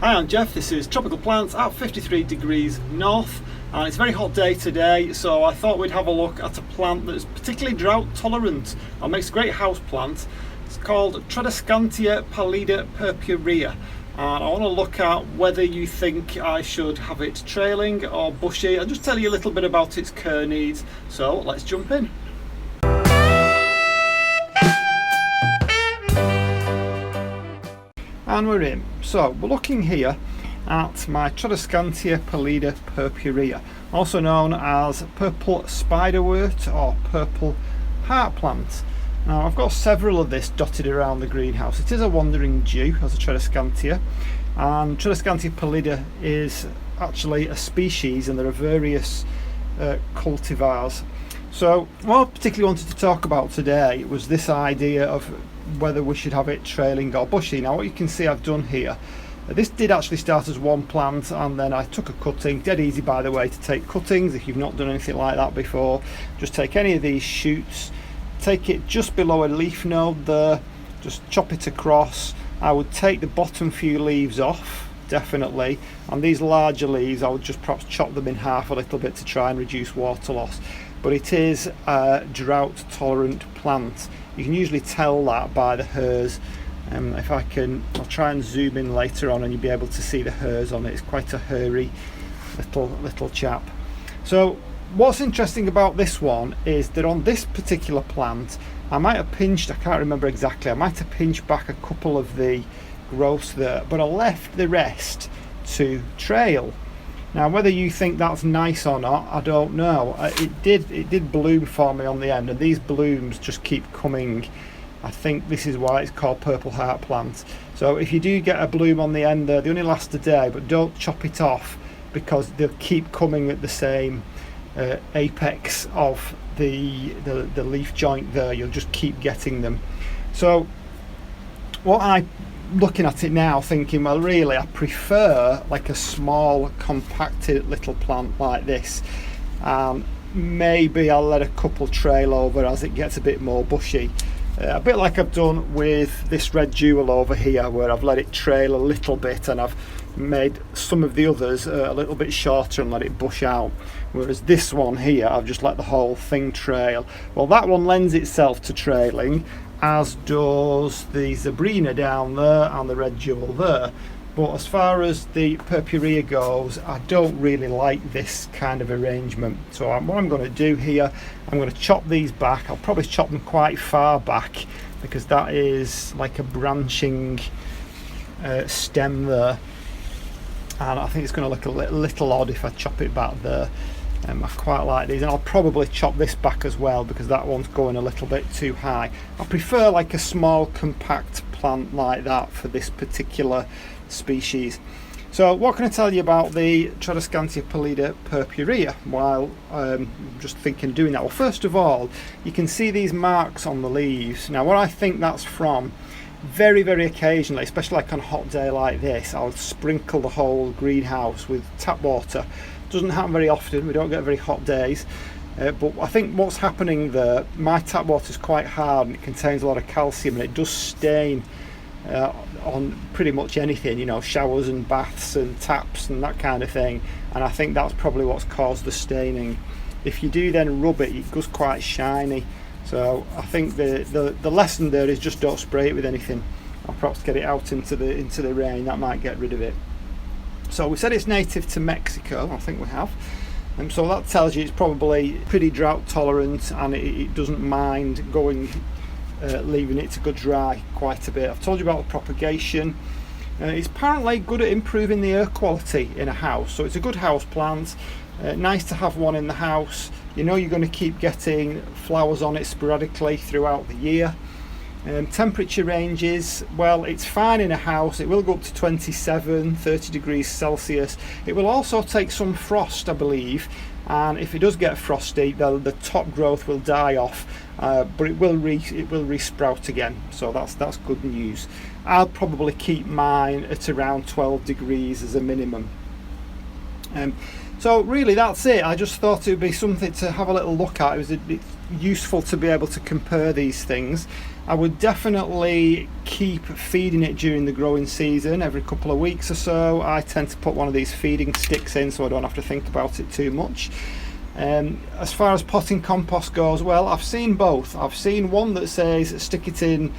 Hi, I'm Jeff. This is Tropical Plants at 53 degrees north, and it's a very hot day today, so I thought we'd have a look at a plant that's particularly drought tolerant and makes a great house plant. It's called Tradescantia Pallida Purpurea, and I want to look at whether you think I should have it trailing or bushy and just tell you a little bit about its care needs. So let's jump in. And we're in. So we're looking here at my Tradescantia Pallida Purpurea, also known as purple spiderwort or purple heart plant. Now I've got several of this dotted around the greenhouse. It is a wandering Jew as a Tradescantia, and Tradescantia Pallida is actually a species, and there are various cultivars. So what I particularly wanted to talk about today was this idea of whether we should have it trailing or bushy. Now what you can see I've done here, this did actually start as one plant and then I took a cutting. Dead easy, by the way, to take cuttings if you've not done anything like that before. Just take any of these shoots, take it just below a leaf node there, just chop it across. I would take the bottom few leaves off, definitely, and these larger leaves I would just perhaps chop them in half a little bit to try and reduce water loss. But it is a drought tolerant plant. You can usually tell that by the hairs. I'll try and zoom in later on and you'll be able to see the hairs on it. It's quite a hairy little chap. So what's interesting about this one is that on this particular plant I might have pinched, I can't remember exactly, I might have pinched back a couple of the growths there, but I left the rest to trail. Now whether you think that's nice or not, I don't know. It did bloom for me on the end, and these blooms just keep coming. I think this is why it's called purple heart plant. So if you do get a bloom on the end there, they only last a day, but don't chop it off because they'll keep coming at the same apex of the leaf joint there. You'll just keep getting them. So what I'm looking at it now thinking, well really I prefer like a small compacted little plant like this. Maybe I'll let a couple trail over as it gets a bit more bushy. A bit like I've done with this red jewel over here, where I've let it trail a little bit and I've made some of the others a little bit shorter and let it bush out, whereas this one here I've just let the whole thing trail. Well, that one lends itself to trailing, as does the Zebrina down there and the red jewel there. But as far as the Purpurea goes, I don't really like this kind of arrangement. So what I'm going to do here, I'm going to chop these back. I'll probably chop them quite far back because that is like a branching stem there, and I think it's going to look a little odd if I chop it back there. I quite like these, and I'll probably chop this back as well because that one's going a little bit too high. I prefer like a small compact plant like that for this particular species. So what can I tell you about the Tradescantia Pallida Purpurea while just thinking doing that? Well, first of all, you can see these marks on the leaves. Now what I think that's from, very occasionally, especially like on a hot day like this, I'll sprinkle the whole greenhouse with tap water. Doesn't happen very often, we don't get very hot days, but I think what's happening there, my tap water is quite hard and it contains a lot of calcium, and it does stain on pretty much anything, you know, showers and baths and taps and that kind of thing, and I think that's probably what's caused the staining. If you do then rub it, it goes quite shiny. So I think the lesson there is just don't spray it with anything. I'll perhaps get it out into the rain, that might get rid of it. So we said it's native to Mexico, I think we have, and so that tells you it's probably pretty drought tolerant, and it doesn't mind going leaving it to go dry quite a bit. I've told you about the propagation. It's apparently good at improving the air quality in a house, so it's a good house plant. Nice to have one in the house. You know you're going to keep getting flowers on it sporadically throughout the year. Temperature ranges, well, it's fine in a house. It will go up to 30 degrees Celsius. It will also take some frost, I believe, and if it does get frosty, the top growth will die off, but it will re-sprout again, so that's good news. I'll probably keep mine at around 12 degrees as a minimum. So really that's it. I just thought it would be something to have a little look at. It's useful to be able to compare these things. I would definitely keep feeding it during the growing season every couple of weeks or so. I tend to put one of these feeding sticks in so I don't have to think about it too much. As far as potting compost goes, well, I've seen both. I've seen one that says stick it in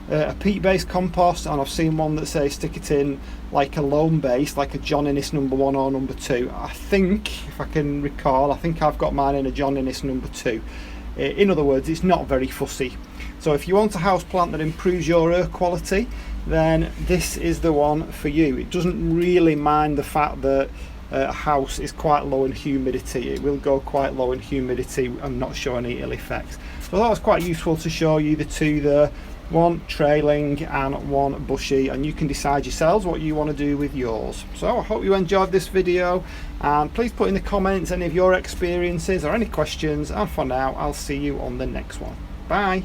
a peat based compost, and I've seen one that says stick it in like a loam based, like a John Innes number 1 or number 2. I think, if I can recall, I think I've got mine in a John Innes number 2. In other words, it's not very fussy. So if you want a house plant that improves your air quality, then this is the one for you. It doesn't really mind the fact that a house is quite low in humidity. It will go quite low in humidity and not show any ill effects. So that was quite useful to show you the two there, one trailing and one bushy, and you can decide yourselves what you want to do with yours. So I hope you enjoyed this video, and please put in the comments any of your experiences or any questions, and for now I'll see you on the next one. Bye.